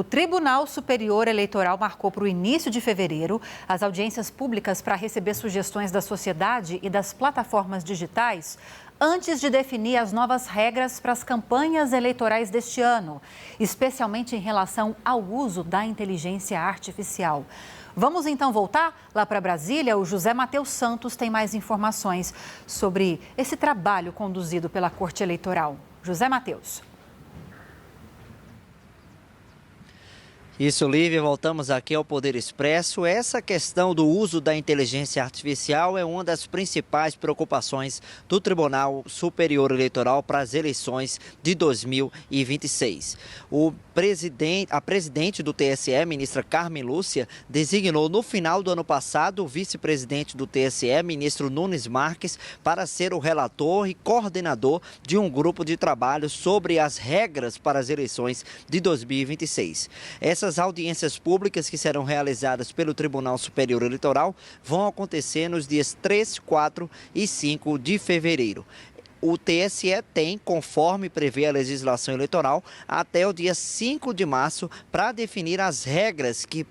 O Tribunal Superior Eleitoral marcou para o início de fevereiro as audiências públicas para receber sugestões da sociedade e das plataformas digitais antes de definir as novas regras para as campanhas eleitorais deste ano, especialmente em relação ao uso da inteligência artificial. Vamos então voltar lá para Brasília. O José Matheus Santos tem mais informações sobre esse trabalho conduzido pela Corte Eleitoral. José Matheus. Isso, Lívia, voltamos aqui ao Poder Expresso. Essa questão do uso da inteligência artificial é uma das principais preocupações do Tribunal Superior Eleitoral para as eleições de 2026. A presidente do TSE, ministra Carmen Lúcia, designou no final do ano passado o vice-presidente do TSE, ministro Nunes Marques, para ser o relator e coordenador de um grupo de trabalho sobre as regras para as eleições de 2026. Essas audiências públicas que serão realizadas pelo Tribunal Superior Eleitoral vão acontecer nos dias 3, 4 e 5 de fevereiro. O TSE tem, conforme prevê a legislação eleitoral, até o dia 5 de março para definir as regras que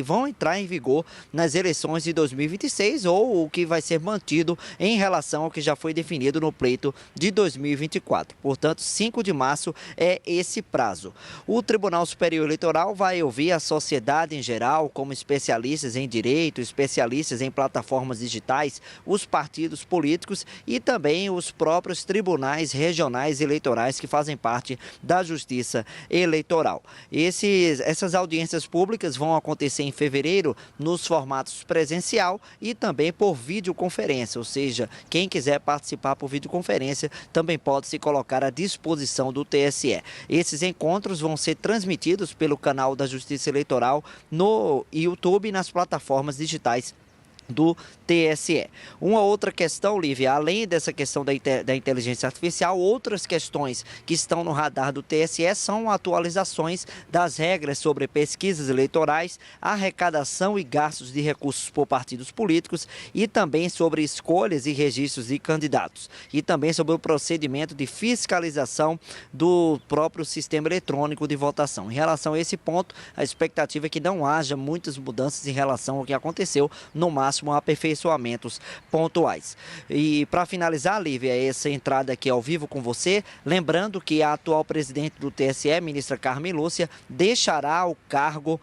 vão entrar em vigor nas eleições de 2026 ou o que vai ser mantido em relação ao que já foi definido no pleito de 2024. Portanto, 5 de março é esse prazo. O Tribunal Superior Eleitoral vai ouvir a sociedade em geral, como especialistas em direito, especialistas em plataformas digitais, os partidos políticos e também os próprios tribunais regionais eleitorais que fazem parte da Justiça Eleitoral. Essas audiências públicas vão acontecer em fevereiro nos formatos presencial e também por videoconferência, ou seja, quem quiser participar por videoconferência também pode se colocar à disposição do TSE. Esses encontros vão ser transmitidos pelo canal da Justiça Eleitoral no YouTube e nas plataformas digitais do TSE. Uma outra questão, Lívia, além dessa questão da inteligência artificial, outras questões que estão no radar do TSE são atualizações das regras sobre pesquisas eleitorais, arrecadação e gastos de recursos por partidos políticos e também sobre escolhas e registros de candidatos e também sobre o procedimento de fiscalização do próprio sistema eletrônico de votação. Em relação a esse ponto, a expectativa é que não haja muitas mudanças em relação ao que aconteceu, no máximo aperfeiçoamentos pontuais. E para finalizar, Lívia, essa entrada aqui ao vivo com você, lembrando que a atual presidente do TSE, ministra Carmen Lúcia, deixará o cargo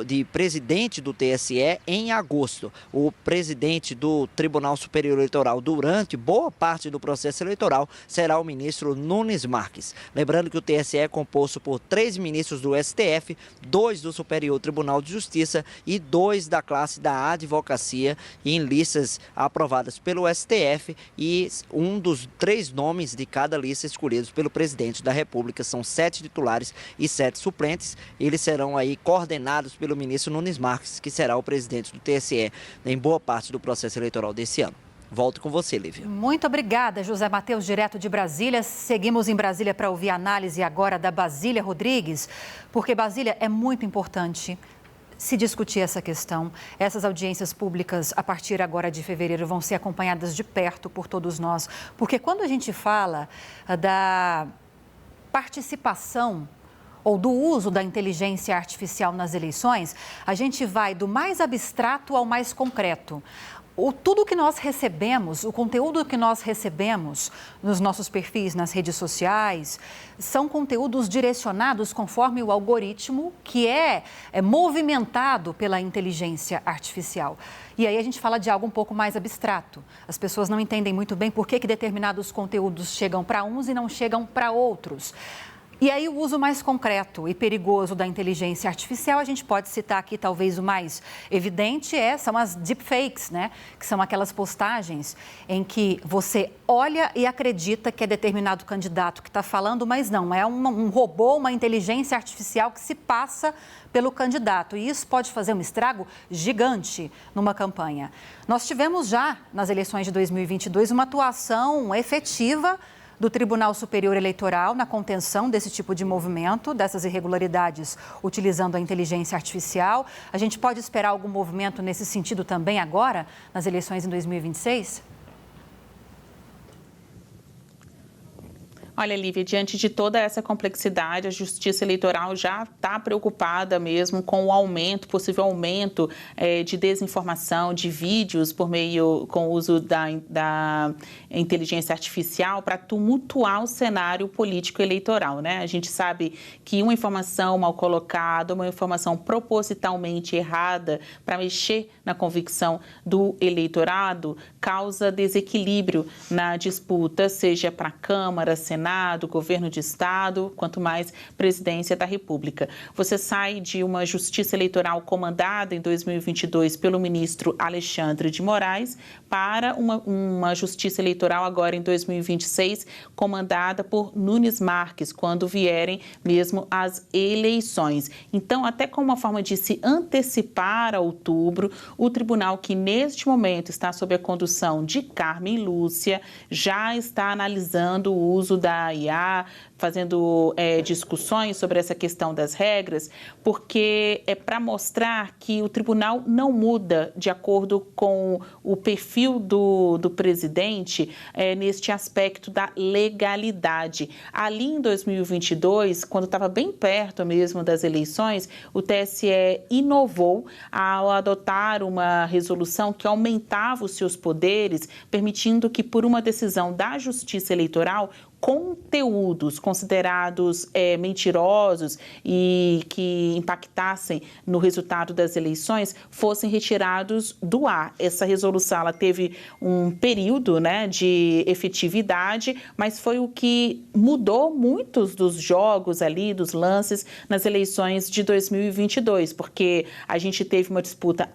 de presidente do TSE em agosto. O presidente do Tribunal Superior Eleitoral durante boa parte do processo eleitoral será o ministro Nunes Marques. Lembrando que o TSE é composto por 3 ministros do STF, 2 do Superior Tribunal de Justiça e 2 da classe da advocacia em listas aprovadas pelo STF e um dos 3 nomes de cada lista escolhidos pelo presidente da República. São 7 titulares e 7 suplentes. Eles serão aí coordenados pelo ministro Nunes Marques, que será o presidente do TSE em boa parte do processo eleitoral desse ano. Volto com você, Lívia. Muito obrigada, José Matheus, direto de Brasília. Seguimos em Brasília para ouvir a análise agora da Basília Rodrigues, porque, Basília, é muito importante se discutir essa questão. Essas audiências públicas, a partir agora de fevereiro, vão ser acompanhadas de perto por todos nós, porque quando a gente fala da participação ou do uso da inteligência artificial nas eleições, a gente vai do mais abstrato ao mais concreto. Tudo que nós recebemos, o conteúdo que nós recebemos nos nossos perfis, nas redes sociais, são conteúdos direcionados conforme o algoritmo que é movimentado pela inteligência artificial. E aí a gente fala de algo um pouco mais abstrato. As pessoas não entendem muito bem por que determinados conteúdos chegam para uns e não chegam para outros. E aí o uso mais concreto e perigoso da inteligência artificial, a gente pode citar aqui talvez o mais evidente, são as deepfakes, né? Que são aquelas postagens em que você olha e acredita que é determinado candidato que está falando, mas não, é um robô, uma inteligência artificial que se passa pelo candidato. E isso pode fazer um estrago gigante numa campanha. Nós tivemos já, nas eleições de 2022, uma atuação efetiva do Tribunal Superior Eleitoral na contenção desse tipo de movimento, dessas irregularidades utilizando a inteligência artificial. A gente pode esperar algum movimento nesse sentido também agora, nas eleições em 2026? Olha, Lívia, diante de toda essa complexidade, a Justiça Eleitoral já está preocupada mesmo com o aumento, possível aumento de desinformação, de vídeos com o uso da inteligência artificial para tumultuar o cenário político eleitoral, né? A gente sabe que uma informação mal colocada, uma informação propositalmente errada para mexer na convicção do eleitorado causa desequilíbrio na disputa, seja para a Câmara, Senado, governo de Estado, quanto mais presidência da República. Você sai de uma justiça eleitoral comandada em 2022 pelo ministro Alexandre de Moraes para uma justiça eleitoral agora em 2026 comandada por Nunes Marques, quando vierem mesmo as eleições. Então, até como uma forma de se antecipar a outubro, o tribunal, que neste momento está sob a condução de Carmen Lúcia, já está analisando o uso da IA, fazendo discussões sobre essa questão das regras, porque é para mostrar que o tribunal não muda de acordo com o perfil do presidente neste aspecto da legalidade. Ali em 2022, quando estava bem perto mesmo das eleições, o TSE inovou ao adotar uma resolução que aumentava os seus poderes, permitindo que, por uma decisão da Justiça Eleitoral, conteúdos considerados mentirosos e que impactassem no resultado das eleições fossem retirados do ar. Essa resolução ela teve um período, né, de efetividade, mas foi o que mudou muitos dos jogos ali, dos lances nas eleições de 2022, porque a gente teve uma disputa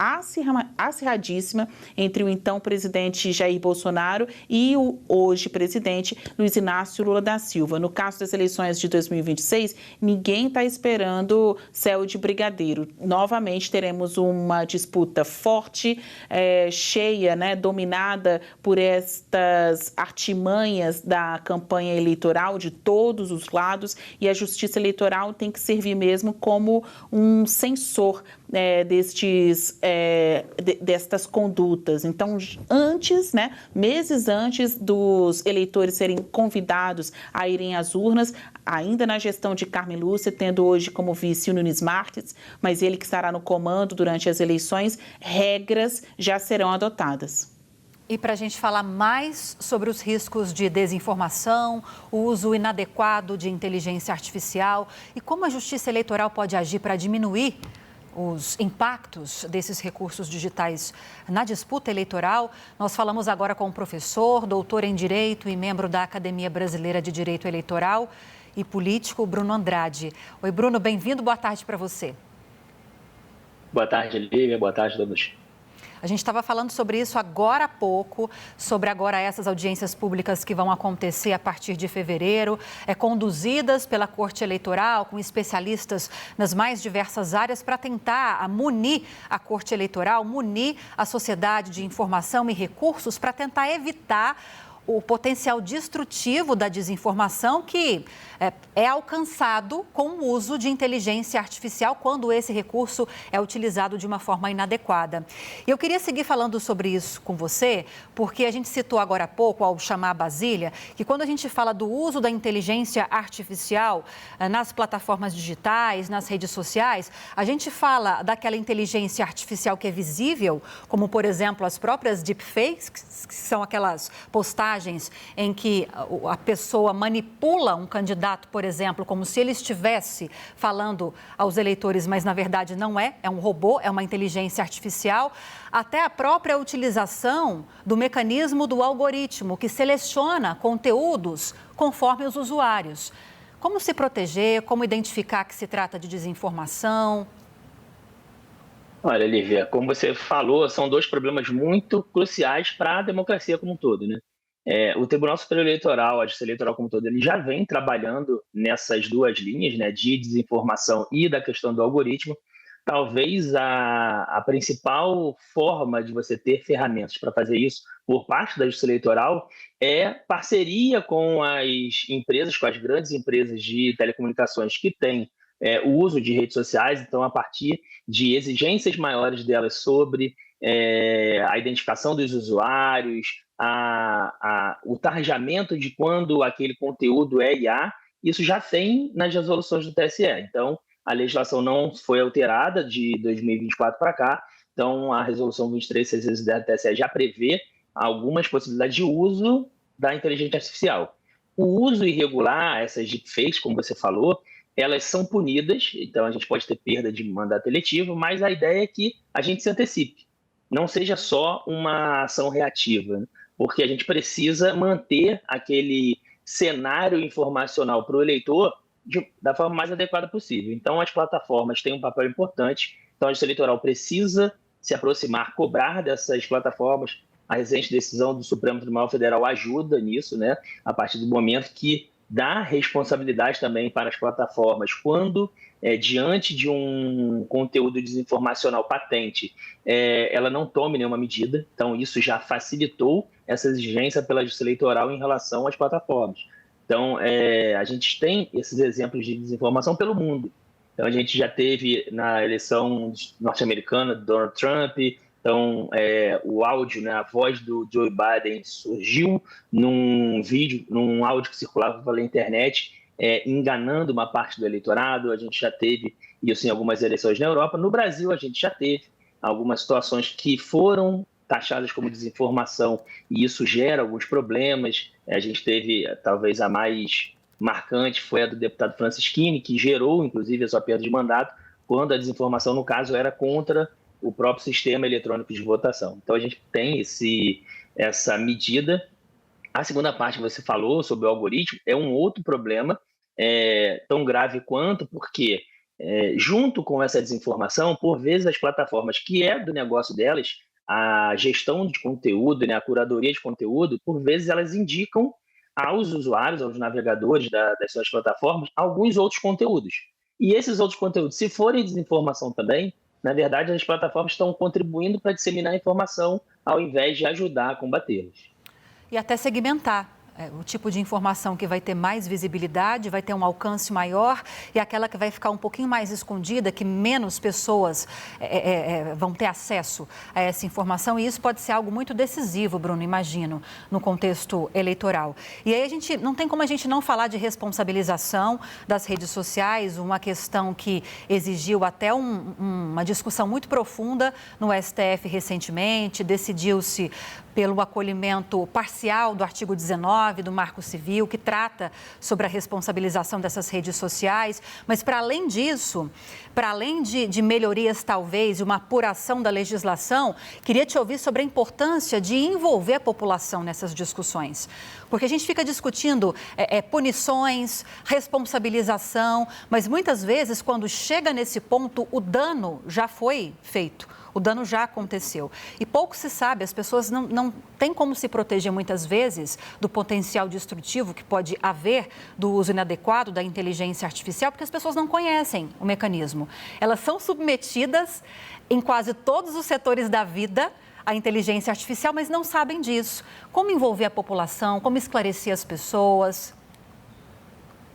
acirradíssima entre o então presidente Jair Bolsonaro e o hoje presidente Luiz Inácio Lula da Silva. No caso das eleições de 2026, ninguém está esperando céu de brigadeiro. Novamente teremos uma disputa forte, cheia, né, dominada por estas artimanhas da campanha eleitoral de todos os lados, e a Justiça Eleitoral tem que servir mesmo como um censor destas condutas. Então, antes, né, meses antes dos eleitores serem convidados a irem às urnas, ainda na gestão de Carmen Lúcia, tendo hoje como vice o Nunes Marques, mas ele que estará no comando durante as eleições, regras já serão adotadas. E para a gente falar mais sobre os riscos de desinformação, o uso inadequado de inteligência artificial e como a Justiça Eleitoral pode agir para diminuir os impactos desses recursos digitais na disputa eleitoral, nós falamos agora com o professor, doutor em Direito e membro da Academia Brasileira de Direito Eleitoral e político, Bruno Andrade. Oi, Bruno, bem-vindo, boa tarde para você. Boa tarde, Lívia, boa tarde a todos. A gente estava falando sobre isso agora há pouco, sobre agora essas audiências públicas que vão acontecer a partir de fevereiro, conduzidas pela Corte Eleitoral, com especialistas nas mais diversas áreas, para tentar munir a Corte Eleitoral, munir a sociedade de informação e recursos para tentar evitar o potencial destrutivo da desinformação que é alcançado com o uso de inteligência artificial quando esse recurso é utilizado de uma forma inadequada. E eu queria seguir falando sobre isso com você, porque a gente citou agora há pouco, ao chamar a Basília, que quando a gente fala do uso da inteligência artificial nas plataformas digitais, nas redes sociais, a gente fala daquela inteligência artificial que é visível, como, por exemplo, as próprias deepfakes, que são aquelas postagens em que a pessoa manipula um candidato, por exemplo, como se ele estivesse falando aos eleitores, mas na verdade não é um robô, é uma inteligência artificial, até a própria utilização do mecanismo do algoritmo que seleciona conteúdos conforme os usuários. Como se proteger, como identificar que se trata de desinformação? Olha, Lívia, como você falou, são dois problemas muito cruciais para a democracia como um todo, né? O Tribunal Superior Eleitoral, a Justiça Eleitoral como um todo, ele já vem trabalhando nessas duas linhas, né, de desinformação e da questão do algoritmo. Talvez a principal forma de você ter ferramentas para fazer isso por parte da Justiça Eleitoral é parceria com as empresas, com as grandes empresas de telecomunicações que têm o uso de redes sociais, então a partir de exigências maiores delas sobre a identificação dos usuários, o tarjamento de quando aquele conteúdo é IA, isso já tem nas resoluções do TSE. Então, a legislação não foi alterada de 2024 para cá, então a resolução 23.610 do TSE já prevê algumas possibilidades de uso da inteligência artificial. O uso irregular, essas deepfakes, como você falou, elas são punidas, então a gente pode ter perda de mandato eletivo, mas a ideia é que a gente se antecipe, não seja só uma ação reativa, né? Porque a gente precisa manter aquele cenário informacional para o eleitor da forma mais adequada possível. Então, as plataformas têm um papel importante, então a Justiça Eleitoral precisa se aproximar, cobrar dessas plataformas. A recente decisão do Supremo Tribunal Federal ajuda nisso, né? A partir do momento que dá responsabilidade também para as plataformas quando, diante de um conteúdo desinformacional patente, ela não tome nenhuma medida. Então, isso já facilitou essa exigência pela Justiça Eleitoral em relação às plataformas. Então, a gente tem esses exemplos de desinformação pelo mundo. Então, a gente já teve na eleição norte-americana do Donald Trump. Então, o áudio, né, a voz do Joe Biden surgiu num vídeo, num áudio que circulava pela internet, enganando uma parte do eleitorado. A gente já teve isso em algumas eleições na Europa. No Brasil, a gente já teve algumas situações que foram taxadas como desinformação e isso gera alguns problemas. A gente teve, talvez a mais marcante, foi a do deputado Francisquini, que gerou, inclusive, a sua perda de mandato, quando a desinformação, no caso, era contra o próprio sistema eletrônico de votação. Então, a gente tem essa medida. A segunda parte que você falou sobre o algoritmo é um outro problema, tão grave quanto, porque, junto com essa desinformação, por vezes as plataformas, que é do negócio delas, a gestão de conteúdo, né, a curadoria de conteúdo, por vezes elas indicam aos usuários, aos navegadores das suas plataformas, alguns outros conteúdos. E esses outros conteúdos, se forem desinformação também, na verdade, as plataformas estão contribuindo para disseminar a informação ao invés de ajudar a combatê-los. E até segmentar o tipo de informação que vai ter mais visibilidade, vai ter um alcance maior, e aquela que vai ficar um pouquinho mais escondida, que menos pessoas vão ter acesso a essa informação. E isso pode ser algo muito decisivo, Bruno, imagino, no contexto eleitoral. E aí não tem como a gente não falar de responsabilização das redes sociais, uma questão que exigiu até uma discussão muito profunda no STF recentemente. Decidiu-se pelo acolhimento parcial do artigo 19 do Marco Civil, que trata sobre a responsabilização dessas redes sociais. Mas, para além disso, para além de melhorias, talvez, e uma apuração da legislação, queria te ouvir sobre a importância de envolver a população nessas discussões. Porque a gente fica discutindo punições, responsabilização, mas muitas vezes, quando chega nesse ponto, o dano já foi feito. O dano já aconteceu. E pouco se sabe, as pessoas não têm como se proteger muitas vezes do potencial destrutivo que pode haver do uso inadequado da inteligência artificial, porque as pessoas não conhecem o mecanismo. Elas são submetidas em quase todos os setores da vida à inteligência artificial, mas não sabem disso. Como envolver a população, como esclarecer as pessoas?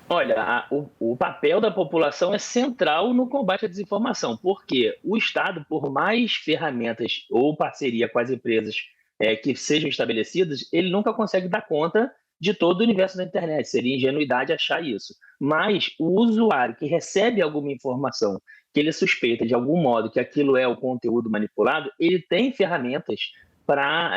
Olha, o papel da população é central no combate à desinformação, porque o Estado, por mais ferramentas ou parceria com as empresas que sejam estabelecidas, ele nunca consegue dar conta de todo o universo da internet. Seria ingenuidade achar isso. Mas o usuário que recebe alguma informação, que ele suspeita de algum modo que aquilo é o conteúdo manipulado, ele tem ferramentas para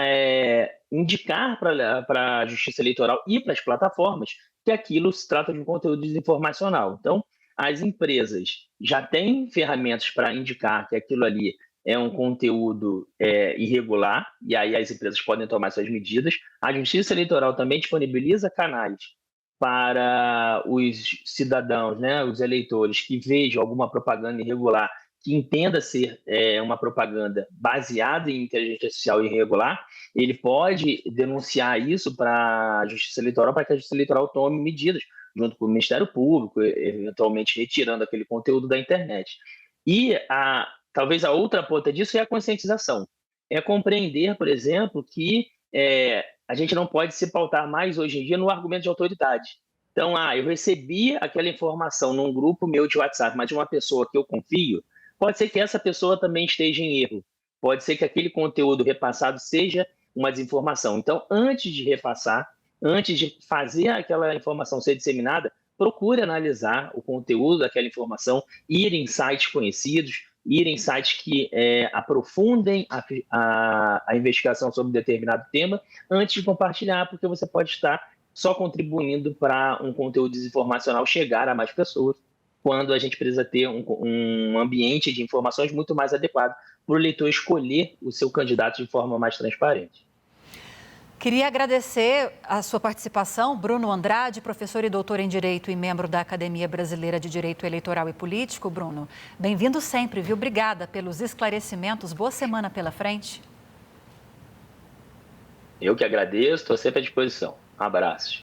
indicar para a Justiça Eleitoral e para as plataformas que aquilo se trata de um conteúdo desinformacional. Então, as empresas já têm ferramentas para indicar que aquilo ali é um conteúdo irregular, e aí as empresas podem tomar suas medidas. A Justiça Eleitoral também disponibiliza canais para os cidadãos, né, os eleitores que vejam alguma propaganda irregular, que entenda ser uma propaganda baseada em inteligência artificial irregular. Ele pode denunciar isso para a Justiça Eleitoral, para que a Justiça Eleitoral tome medidas, junto com o Ministério Público, eventualmente retirando aquele conteúdo da internet. E talvez a outra ponta disso é a conscientização. É compreender, por exemplo, que a gente não pode se pautar mais hoje em dia no argumento de autoridade. Então, eu recebi aquela informação num grupo meu de WhatsApp, mas de uma pessoa que eu confio, pode ser que essa pessoa também esteja em erro. Pode ser que aquele conteúdo repassado seja uma desinformação. Então, antes de repassar, antes de fazer aquela informação ser disseminada, procure analisar o conteúdo daquela informação, ir em sites conhecidos, ir em sites que aprofundem a investigação sobre determinado tema antes de compartilhar, porque você pode estar só contribuindo para um conteúdo desinformacional chegar a mais pessoas, quando a gente precisa ter um ambiente de informações muito mais adequado para o eleitor escolher o seu candidato de forma mais transparente. Queria agradecer a sua participação, Bruno Andrade, professor e doutor em Direito e membro da Academia Brasileira de Direito Eleitoral e Político. Bruno, bem-vindo sempre, viu? Obrigada pelos esclarecimentos. Boa semana pela frente. Eu que agradeço, estou sempre à disposição. Abraços.